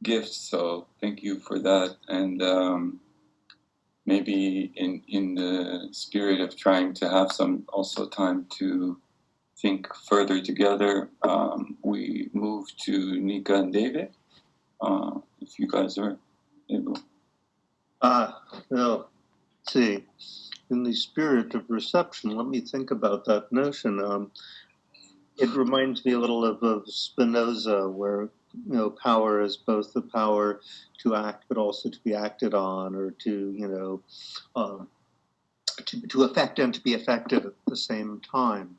gift. So thank you for that. And maybe in the spirit of trying to have some also time to think further together, we move to Nika and David, if you guys are able. No. See, in the spirit of reception, let me think about that notion. It reminds me a little of Spinoza, where power is both the power to act, but also to be acted on, or to to affect and to be affected at the same time,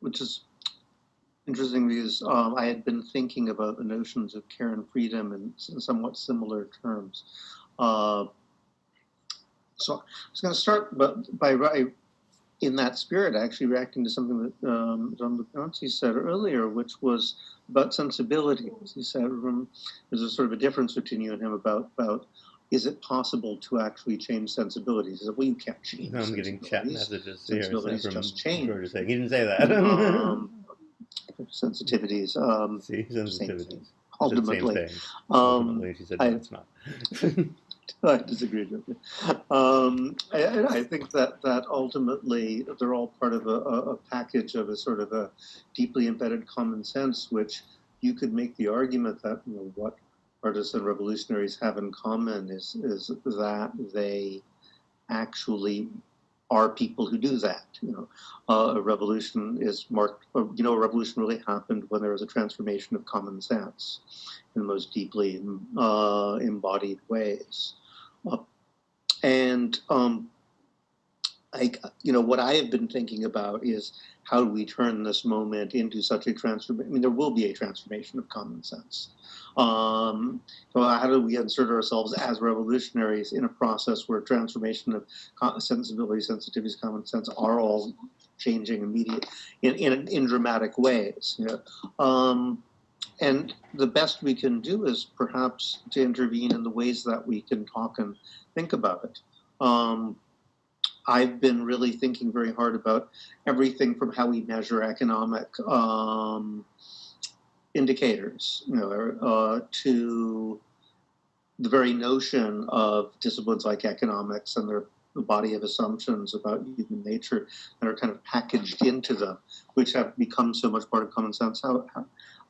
which is interesting because I had been thinking about the notions of care and freedom in somewhat similar terms. So I was going to start by in that spirit, actually reacting to something that John Lucanzi said earlier, which was about sensibilities. He said there's a sort of a difference between you and him about is it possible to actually change sensibilities? He said, well, you can't change. I'm getting chat messages. Sensibilities just change. He didn't say that. Sensitivities. Sensitivities. Ultimately, Ultimately, she said no, it's not. I disagree with you. I think that ultimately they're all part of a package of a sort of a deeply embedded common sense, which you could make the argument that what artists and revolutionaries have in common is that they actually are people who do that. A revolution is marked. A revolution really happened when there was a transformation of common sense in the most deeply embodied ways. What I have been thinking about is how do we turn this moment into such a transformation? I mean, there will be a transformation of common sense. So how do we insert ourselves as revolutionaries in a process where transformation of sensibility, sensitivities, common sense are all changing immediately in dramatic ways? And the best we can do is perhaps to intervene in the ways that we can talk and think about it. I've been really thinking very hard about everything from how we measure economic indicators, to the very notion of disciplines like economics and the body of assumptions about human nature that are kind of packaged into them, which have become so much part of common sense.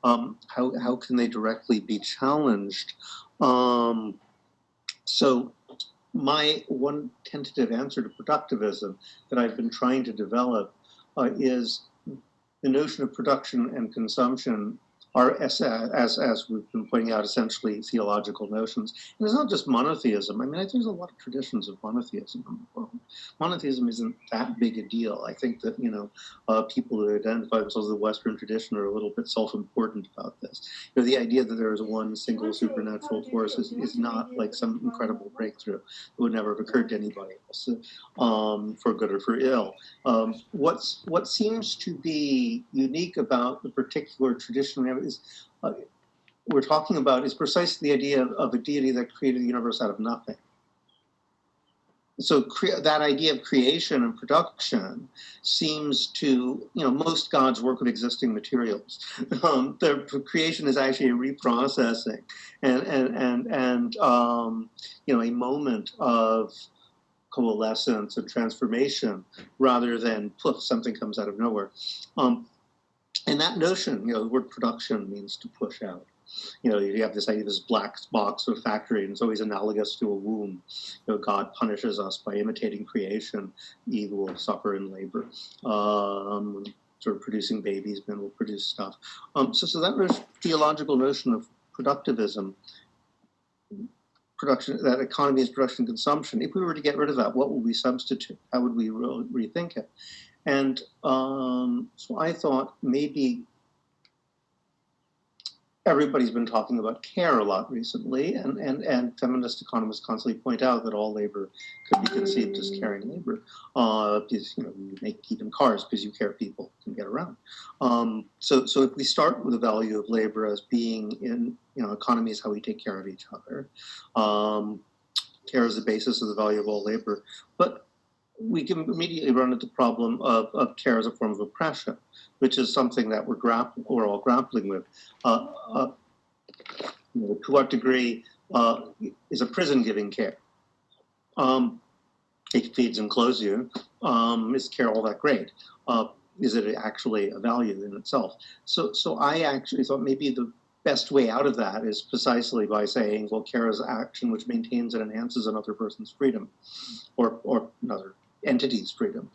How can they directly be challenged? So my one tentative answer to productivism that I've been trying to develop is the notion of production and consumption are, as we've been pointing out, essentially theological notions. And it's not just monotheism. I mean, I think there's a lot of traditions of monotheism in the world. Monotheism isn't that big a deal. I think that, people who identify themselves as the Western tradition are a little bit self-important about this. The idea that there is one single supernatural force is not like some incredible breakthrough that would never have occurred to anybody else, for good or for ill. What seems to be unique about the particular tradition we're talking about is precisely the idea of a deity that created the universe out of nothing. So that idea of creation and production seems to, most gods work with existing materials. The creation is actually a reprocessing and a moment of coalescence and transformation rather than poof, something comes out of nowhere. And that notion, the word production means to push out. You have this idea of this black box of factory, and it's always analogous to a womb. God punishes us by imitating creation. Eve will suffer in labor. Sort of producing babies, men will produce stuff. So that theological notion of productivism, production, that economy is production and consumption. If we were to get rid of that, what would we substitute? How would we rethink it? And so I thought maybe everybody's been talking about care a lot recently, and feminist economists constantly point out that all labor could be conceived as caring labor. Because you make even cars because you care people can get around. So if we start with the value of labor as being in economy is how we take care of each other. Care is the basis of the value of all labor, but we can immediately run into the problem of care as a form of oppression, which is something that we're all grappling with. To what degree is a prison giving care? It feeds and clothes you. Is care all that great? Is it actually a value in itself? So I actually thought maybe the best way out of that is precisely by saying, well, care is action which maintains and enhances another person's freedom, or another entity's freedom,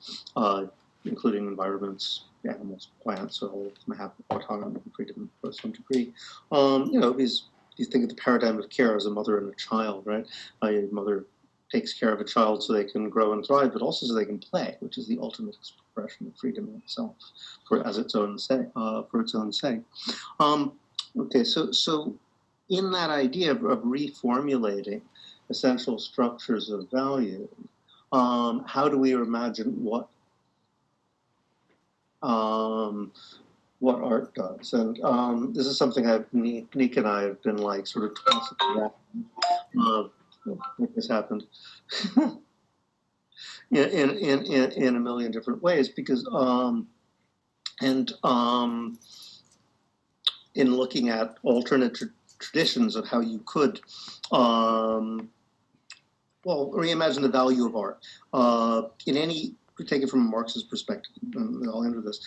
including environments, animals, plants, all of them have autonomy and freedom to some degree. Because you think of the paradigm of care as a mother and a child, right? A mother takes care of a child so they can grow and thrive, but also so they can play, which is the ultimate expression of freedom in itself, for its own sake. Okay, so in that idea of reformulating essential structures of value, how do we imagine what art does? And this is something Nika and I have been like sort of tossing around. What has happened in a million different ways, because in looking at alternate traditions of how you could reimagine the value of art take it from a Marxist perspective, and I'll end with this.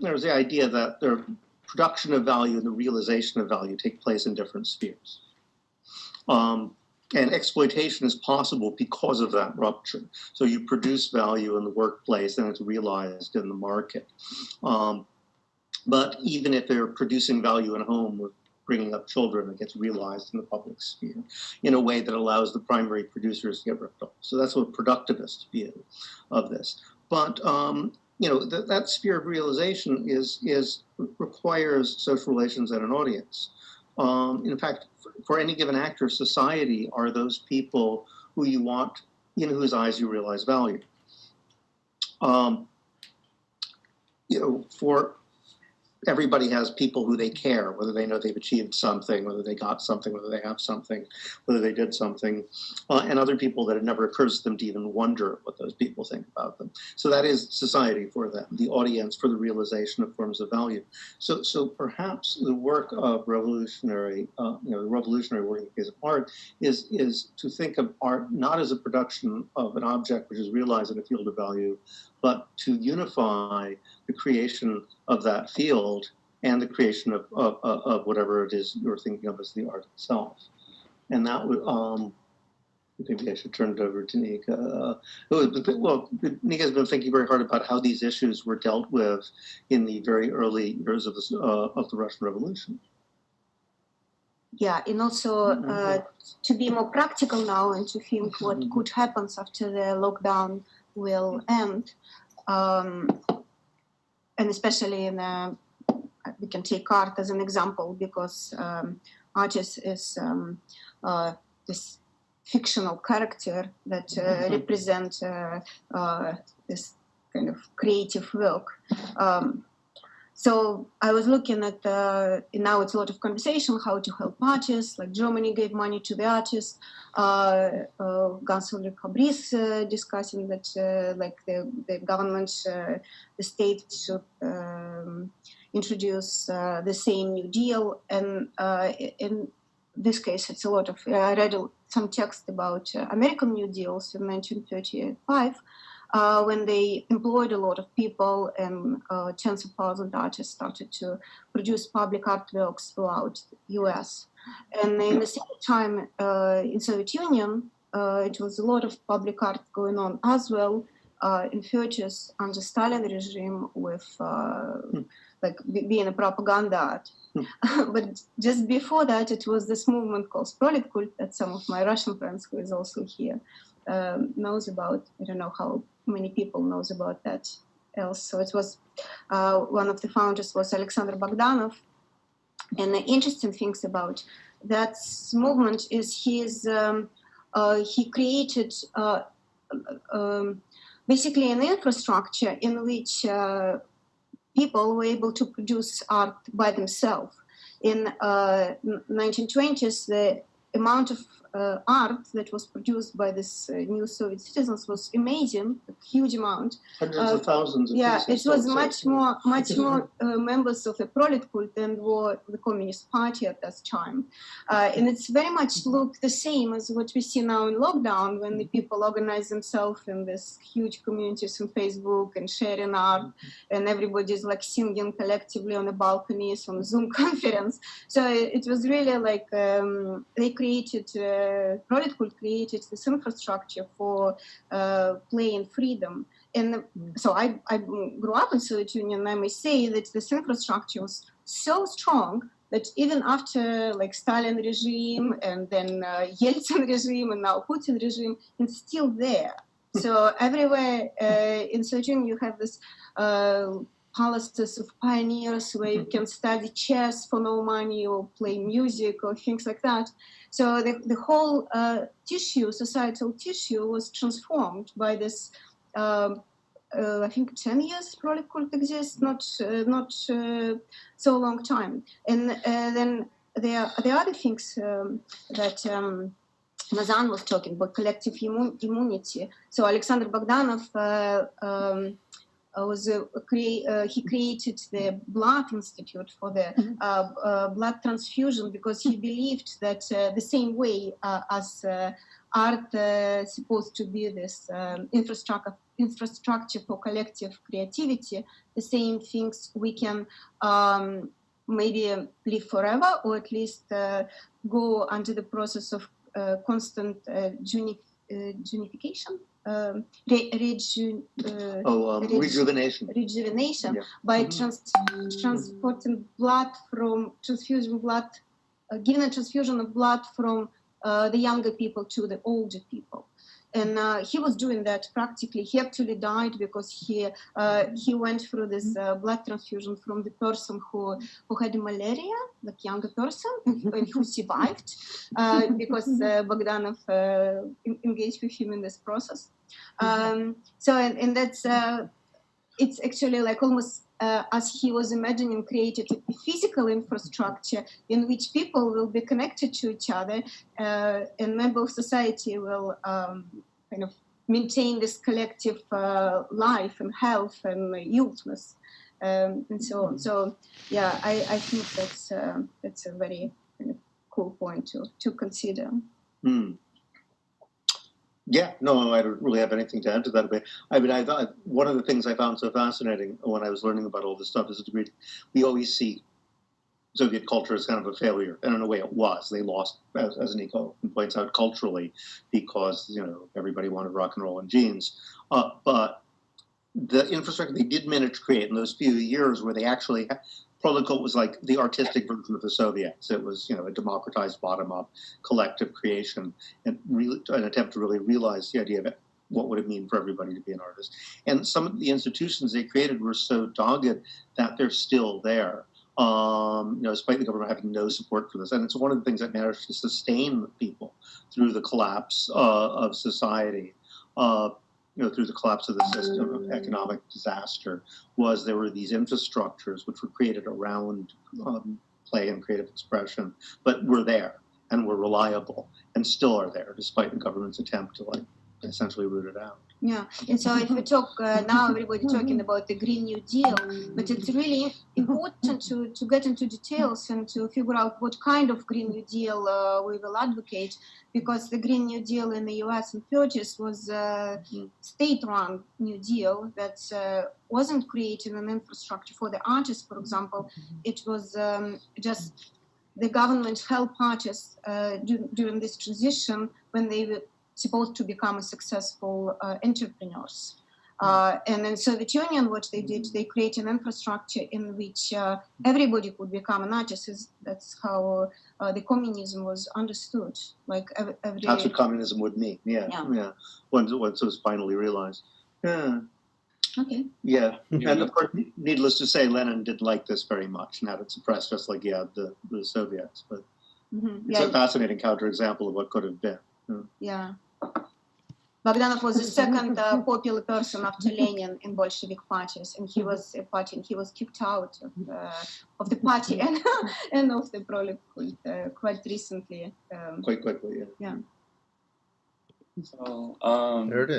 There's the idea that the production of value and the realization of value take place in different spheres. And exploitation is possible because of that rupture. So you produce value in the workplace and it's realized in the market. But even if they're producing value in a home with bringing up children, it gets realized in the public sphere in a way that allows the primary producers to get ripped off. So that's what productivist view of this. But that sphere of realization requires social relations and an audience. In fact, for any given actor, society are those people who you want, in whose eyes you realize value. For everybody has people who they care, whether they know they've achieved something, whether they got something, whether they have something, whether they did something, and other people that it never occurs to them to even wonder what those people think about them. So that is society for them, the audience for the realization of forms of value. So perhaps the work of revolutionary, the revolutionary work in the case of art is to think of art not as a production of an object which is realized in a field of value, but to unify the creation of that field and the creation of whatever it is you're thinking of as the art itself. And that would, maybe I should turn it over to Nika. Nika's been thinking very hard about how these issues were dealt with in the very early years of the Russian Revolution. Yeah, and also to be more practical now and to think what could happen after the lockdown will end. And especially we can take art as an example, because artist is this fictional character that represent this kind of creative work. So I was looking at, now it's a lot of conversation, how to help artists, like Germany gave money to the artists, Chancellor Fabrice discussing that the government, the state should introduce the same New Deal. And in this case, it's a lot of, I read some text about American New Deals in 1935, when they employed a lot of people and tens of thousands of artists started to produce public artworks throughout the US. And in the same time, in Soviet Union, it was a lot of public art going on as well in 30s under Stalin regime with being a propaganda art. But just before that, it was this movement called Prolet Cult that some of my Russian friends who is also here knows about. I don't know how many people knows about that else. So it was one of the founders was Alexander Bogdanov. And the interesting things about that movement is he created basically an infrastructure in which people were able to produce art by themselves. In 1920s, the amount of art that was produced by this new Soviet citizens was amazing, a huge amount. Hundreds of thousands of Yeah, pieces. it was much more members of a prolet cult than were the Communist Party at that time. And it's very much look the same as what we see now in lockdown, when the people organize themselves in this huge communities on Facebook and sharing art, and everybody's like singing collectively on the balconies on a Zoom conference. So it was really like they created, prolet cult created this infrastructure for play and freedom. And so I grew up in Soviet Union, and I may say that this infrastructure was so strong that even after like Stalin regime and then Yeltsin regime and now Putin regime, it's still there. So everywhere in Soviet Union you have this palaces of pioneers where you can study chess for no money or play music or things like that. So the whole societal tissue was transformed by this, I think 10 years prolet cult exists, not so long time. And then there are the other things that Mazan was talking about, collective immunity. So Alexander Bogdanov he created the Blood Institute for the blood transfusion, because he believed that the same way as art supposed to be this infrastructure for collective creativity, the same things we can maybe live forever, or at least go under the process of constant junification. Rejuvenation. Yeah. By transporting blood from giving a transfusion of blood from the younger people to the older people. And he was doing that practically. He actually died because he went through this blood transfusion from the person who had malaria, like younger person, and who survived because Bogdanov engaged with him in this process. So and that's it's actually like almost as he was imagining, created a physical infrastructure in which people will be connected to each other, and member of society will kind of maintain this collective life and health and youthness, and so on. So yeah, I think that's a very kind of cool point to consider. Yeah, no, I don't really have anything to add to that. I mean, I thought one of the things I found so fascinating when I was learning about all this stuff is that we always see Soviet culture as kind of a failure, and in a way it was. They lost, as Nika points out, culturally, because everybody wanted rock and roll and jeans. But the infrastructure they did manage to create in those few years, where they actually prolet cult was like the artistic version of the Soviets. It was, a democratized, bottom-up, collective creation, and really an attempt to really realize the idea of what would it mean for everybody to be an artist. And some of the institutions they created were so dogged that they're still there, despite the government having no support for this. And it's one of the things that managed to sustain people through the collapse of society. Through the collapse of the system of economic disaster, was there were these infrastructures which were created around play and creative expression, but were there and were reliable and still are there, despite the government's attempt to essentially root it out. Yeah, and so if we talk now, everybody talking about the Green New Deal, but it's really important to get into details and to figure out what kind of Green New Deal we will advocate, because the Green New Deal in the US and 30s was a state-run New Deal that wasn't creating an infrastructure for the artists, for example. It was just the government helped artists during this transition when they were supposed to become successful entrepreneurs. And in Soviet Union, what they did, they created an infrastructure in which everybody could become an artist. That's how the communism was understood. That's what communism would mean. Yeah. Once it was finally realized. Yeah. Okay. Yeah. And of course, needless to say, Lenin didn't like this very much and had it suppressed, just like the Soviets. But it's a fascinating counterexample of what could have been. Yeah. Bogdanov was the second popular person after Lenin in Bolshevik parties, and he was a party, and he was kicked out of the party and of the Prolog cult quite recently. Quite quickly, yeah. So, There it is.